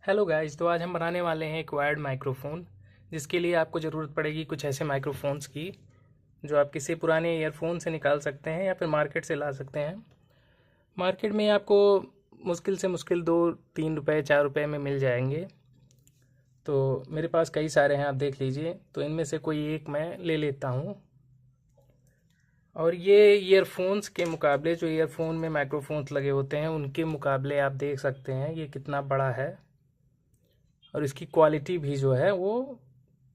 Hello guys, तो आज हम बनाने वाले हैं एक वायर्ड माइक्रोफ़ोन, जिसके लिए आपको ज़रूरत पड़ेगी कुछ ऐसे माइक्रोफ़ोन्स की जो आप किसी पुराने ईयरफ़ोन से निकाल सकते हैं या फिर मार्केट से ला सकते हैं। मार्केट में आपको मुश्किल से मुश्किल 2-3 रुपए 4 रुपए में मिल जाएंगे। तो मेरे पास कई सारे हैं, आप देख लीजिए। तो इनमें से कोई एक मैं ले लेता हूँ। और ये ईयरफ़ोन्स के मुकाबले, जो ईयरफ़ोन में माइक्रोफ़ोन्स लगे होते हैं उनके मुकाबले आप देख सकते हैं ये कितना बड़ा है। और इसकी क्वालिटी भी जो है वो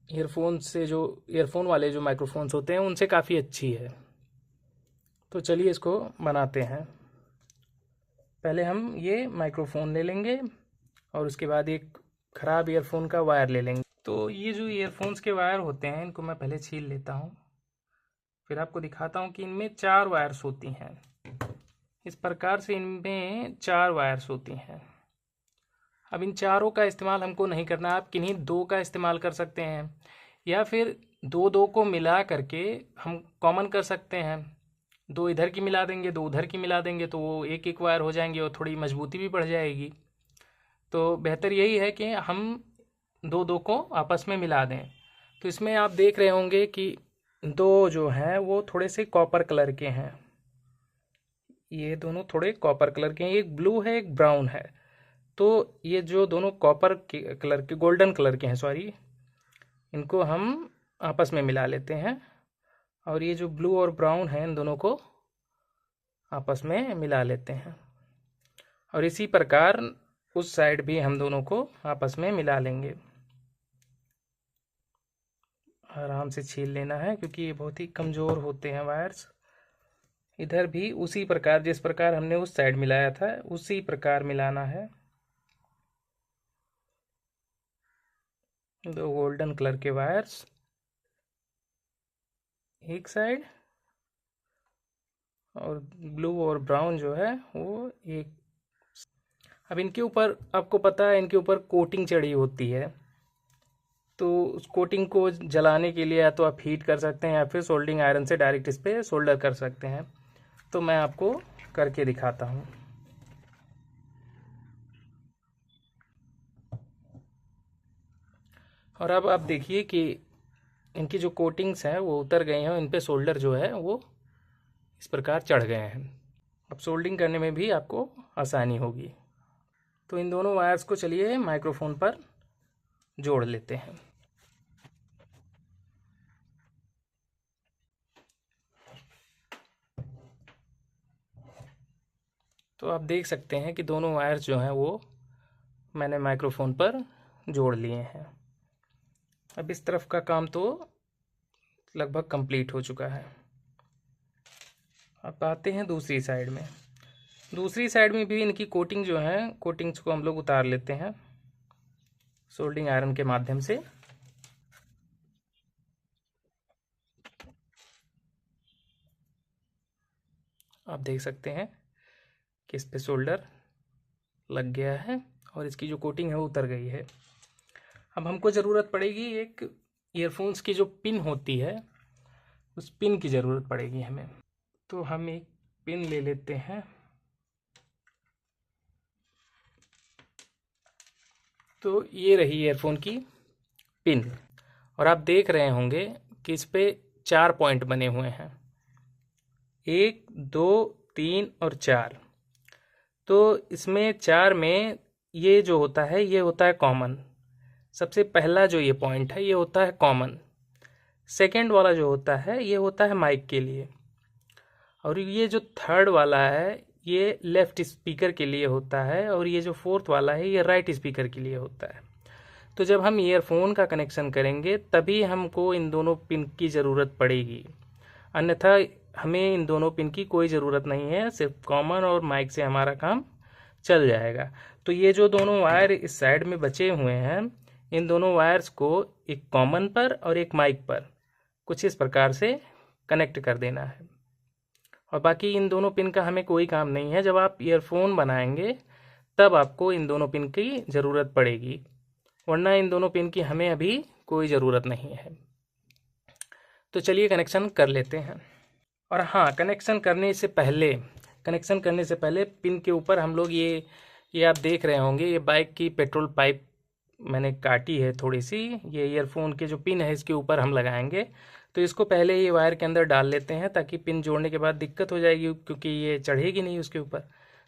ईयरफोन वाले जो माइक्रोफोन्स होते हैं उनसे काफ़ी अच्छी है। तो चलिए इसको बनाते हैं। पहले हम ये माइक्रोफोन ले लेंगे और उसके बाद एक ख़राब ईयरफोन का वायर ले लेंगे। तो ये जो ईयरफोन्स के वायर होते हैं इनको मैं पहले छील लेता हूँ, फिर आपको दिखाता हूँ कि इनमें 4 वायर्स होती हैं। इस प्रकार से इनमें 4 वायर्स होती हैं। अब इन चारों का इस्तेमाल हमको नहीं करना, आप किन्हीं 2 का इस्तेमाल कर सकते हैं या फिर 2-2 को मिला करके हम कॉमन कर सकते हैं। 2 इधर की मिला देंगे, 2 उधर की मिला देंगे तो वो एक एक वायर हो जाएंगे और थोड़ी मजबूती भी बढ़ जाएगी। तो बेहतर यही है कि हम 2-2 को आपस में मिला दें। तो इसमें आप देख रहे होंगे कि 2 जो हैं वो थोड़े से कॉपर कलर के हैं। ये दोनों थोड़े कॉपर कलर के हैं, एक ब्लू है एक ब्राउन है। तो ये जो दोनों कॉपर के कलर के, गोल्डन कलर के हैं, सॉरी, इनको हम आपस में मिला लेते हैं। और ये जो ब्लू और ब्राउन है इन दोनों को आपस में मिला लेते हैं। और इसी प्रकार उस साइड भी हम दोनों को आपस में मिला लेंगे। आराम से छील लेना है क्योंकि ये बहुत ही कमज़ोर होते हैं वायर्स। इधर भी उसी प्रकार, जिस प्रकार हमने उस साइड मिलाया था उसी प्रकार मिलाना है। 2 गोल्डन कलर के वायर्स एक साइड और ब्लू और ब्राउन जो है वो एक। अब इनके ऊपर आपको पता है, इनके ऊपर कोटिंग चढ़ी होती है। तो उस कोटिंग को जलाने के लिए या तो आप हीट कर सकते हैं या फिर सोल्डिंग आयरन से डायरेक्ट इस पर सोल्डर कर सकते हैं। तो मैं आपको करके दिखाता हूँ। और अब आप देखिए कि इनकी जो कोटिंग्स हैं वो उतर गए हैं और इन पे सोल्डर जो है वो इस प्रकार चढ़ गए हैं। अब सोल्डिंग करने में भी आपको आसानी होगी। तो इन दोनों वायर्स को चलिए माइक्रोफोन पर जोड़ लेते हैं। तो आप देख सकते हैं कि दोनों वायर्स जो हैं वो मैंने माइक्रोफोन पर जोड़ लिए हैं। अब इस तरफ का काम तो लगभग कंप्लीट हो चुका है। अब आते हैं दूसरी साइड में। दूसरी साइड में भी इनकी कोटिंग जो है, कोटिंग्स को हम लोग उतार लेते हैं सोल्डिंग आयरन के माध्यम से। आप देख सकते हैं कि इस पे सोल्डर लग गया है और इसकी जो कोटिंग है वो उतर गई है। अब हमको ज़रूरत पड़ेगी एक ईयरफोन्स की जो पिन होती है, उस पिन की ज़रूरत पड़ेगी हमें। तो हम एक पिन ले लेते हैं। तो ये रही ईयरफोन की पिन। और आप देख रहे होंगे कि इस पे 4 पॉइंट बने हुए हैं, 1 2 3 और 4। तो इसमें 4 में ये जो होता है ये होता है कॉमन। सबसे पहला जो ये पॉइंट है ये होता है कॉमन। सेकंड वाला जो होता है ये होता है माइक के लिए। और ये जो थर्ड वाला है ये लेफ्ट स्पीकर के लिए होता है। और ये जो फोर्थ वाला है ये राइट स्पीकर के लिए होता है। तो जब हम ईयरफोन का कनेक्शन करेंगे तभी हमको इन दोनों पिन की ज़रूरत पड़ेगी, अन्यथा हमें इन दोनों पिन की कोई ज़रूरत नहीं है। सिर्फ कॉमन और माइक से हमारा काम चल जाएगा। तो ये जो दोनों वायर इस साइड में बचे हुए हैं, इन दोनों वायर्स को एक कॉमन पर और एक माइक पर कुछ इस प्रकार से कनेक्ट कर देना है। और बाकी इन दोनों पिन का हमें कोई काम नहीं है। जब आप ईयरफोन बनाएंगे तब आपको इन दोनों पिन की ज़रूरत पड़ेगी, वरना इन दोनों पिन की हमें अभी कोई ज़रूरत नहीं है। तो चलिए कनेक्शन कर लेते हैं। और हाँ, कनेक्शन करने से पहले पिन के ऊपर हम लोग ये ये आप देख रहे होंगे, ये बाइक की पेट्रोल पाइप मैंने काटी है थोड़ी सी। ये ईयरफोन के जो पिन है इसके ऊपर हम लगाएंगे। तो इसको पहले ये वायर के अंदर डाल लेते हैं, ताकि पिन जोड़ने के बाद दिक्कत हो जाएगी, क्योंकि ये चढ़ेगी नहीं उसके ऊपर।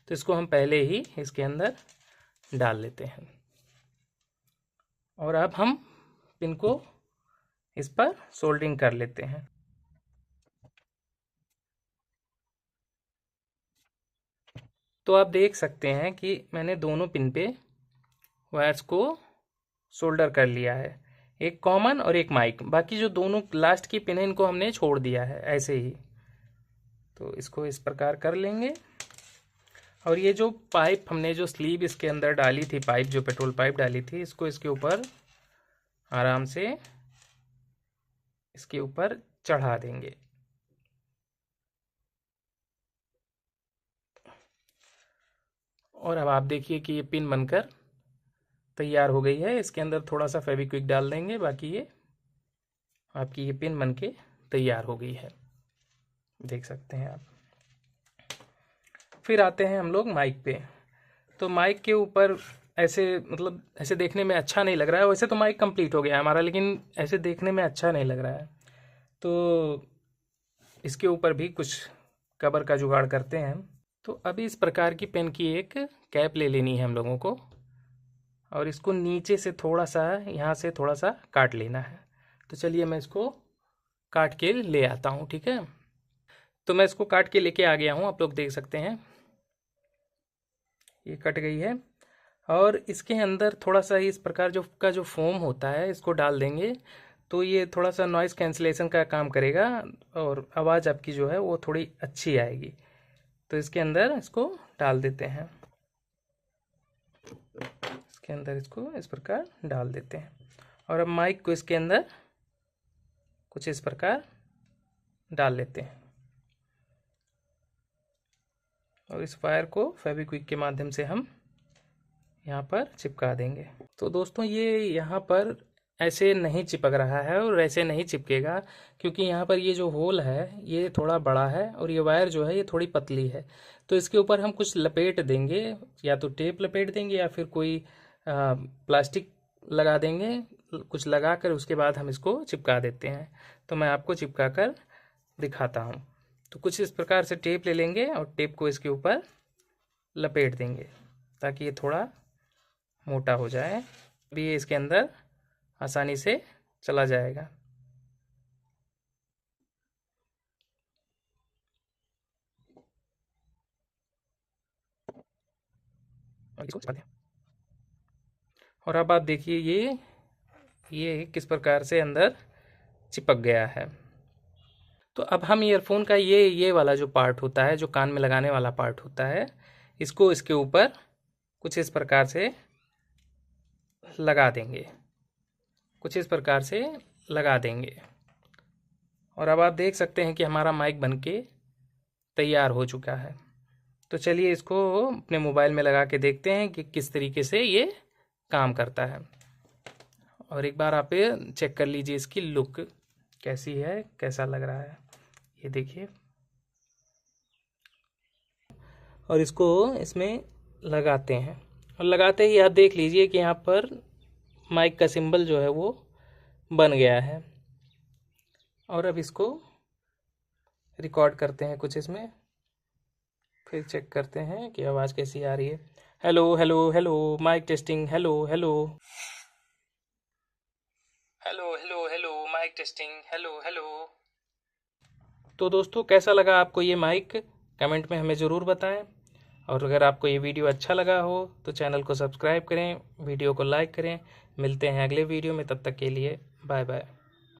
तो इसको हम पहले ही इसके अंदर डाल लेते हैं। और अब हम पिन को इस पर सोल्डरिंग कर लेते हैं। तो आप देख सकते हैं कि मैंने दोनों पिन पे वायर्स को सोल्डर कर लिया है, एक कॉमन और एक माइक। बाकी जो दोनों लास्ट की पिन है इनको हमने छोड़ दिया है ऐसे ही। तो इसको इस प्रकार कर लेंगे। और ये जो पाइप हमने जो स्लीव इसके अंदर डाली थी, पाइप जो पेट्रोल पाइप डाली थी, इसको इसके ऊपर आराम से इसके ऊपर चढ़ा देंगे। और अब आप देखिए कि ये पिन बनकर तैयार हो गई है। इसके अंदर थोड़ा सा फेविक्विक डाल देंगे, बाकी ये आपकी ये पिन बनके तैयार हो गई है, देख सकते हैं आप। फिर आते हैं हम लोग माइक पे। तो माइक के ऊपर ऐसे मतलब ऐसे देखने में अच्छा नहीं लग रहा है। वैसे तो माइक कंप्लीट हो गया हमारा, लेकिन ऐसे देखने में अच्छा नहीं लग रहा है। तो इसके ऊपर भी कुछ कवर का जुगाड़ करते हैं हम। तो अभी इस प्रकार की पेन की एक कैप ले लेनी है हम लोगों को, और इसको नीचे से थोड़ा सा, यहाँ से थोड़ा सा काट लेना है। तो चलिए मैं इसको काट के ले आता हूँ, ठीक है। तो मैं इसको काट के लेके आ गया हूँ, आप लोग देख सकते हैं ये कट गई है। और इसके अंदर थोड़ा सा इस प्रकार जो फोम होता है इसको डाल देंगे, तो ये थोड़ा सा नॉइज़ कैंसिलेशन का काम करेगा और आवाज़ आपकी जो है वो थोड़ी अच्छी आएगी। तो इसके अंदर इसको डाल देते हैं, इसके अंदर इसको इस प्रकार डाल देते हैं। और अब माइक को इसके अंदर कुछ इस प्रकार डाल लेते हैं, और इस वायर को फेविक्विक के माध्यम से हम यहाँ पर चिपका देंगे। तो दोस्तों ये यहाँ पर ऐसे नहीं चिपक रहा है और ऐसे नहीं चिपकेगा, क्योंकि यहाँ पर ये जो होल है ये थोड़ा बड़ा है और ये वायर जो है ये थोड़ी पतली है। तो इसके ऊपर हम कुछ लपेट देंगे, या तो टेप लपेट देंगे या फिर कोई प्लास्टिक लगा देंगे। कुछ लगा कर उसके बाद हम इसको चिपका देते हैं। तो मैं आपको चिपका कर दिखाता हूँ। तो कुछ इस प्रकार से टेप ले लेंगे और टेप को इसके ऊपर लपेट देंगे, ताकि ये थोड़ा मोटा हो जाए। अभी ये इसके अंदर आसानी से चला जाएगा। और अब आप देखिए ये किस प्रकार से अंदर चिपक गया है। तो अब हम ईयरफोन का ये वाला जो पार्ट होता है, जो कान में लगाने वाला पार्ट होता है, इसको इसके ऊपर कुछ इस प्रकार से लगा देंगे, कुछ इस प्रकार से लगा देंगे। और अब आप देख सकते हैं कि हमारा माइक बनके तैयार हो चुका है। तो चलिए इसको अपने मोबाइल में लगा के देखते हैं कि किस तरीके से ये काम करता है। और एक बार आप ये चेक कर लीजिए इसकी लुक कैसी है, कैसा लग रहा है, ये देखिए। और इसको इसमें लगाते हैं, और लगाते ही आप देख लीजिए कि यहाँ पर माइक का सिंबल जो है वो बन गया है। और अब इसको रिकॉर्ड करते हैं कुछ इसमें, फिर चेक करते हैं कि आवाज़ कैसी आ रही है। Hello hello hello, mic testing, hello hello hello hello hello, mic testing, hello hello. तो दोस्तों कैसा लगा आपको ये माइक, कमेंट में हमें ज़रूर बताएं। और अगर आपको ये वीडियो अच्छा लगा हो तो चैनल को सब्सक्राइब करें, वीडियो को लाइक करें। मिलते हैं अगले वीडियो में, तब तक के लिए बाय बाय।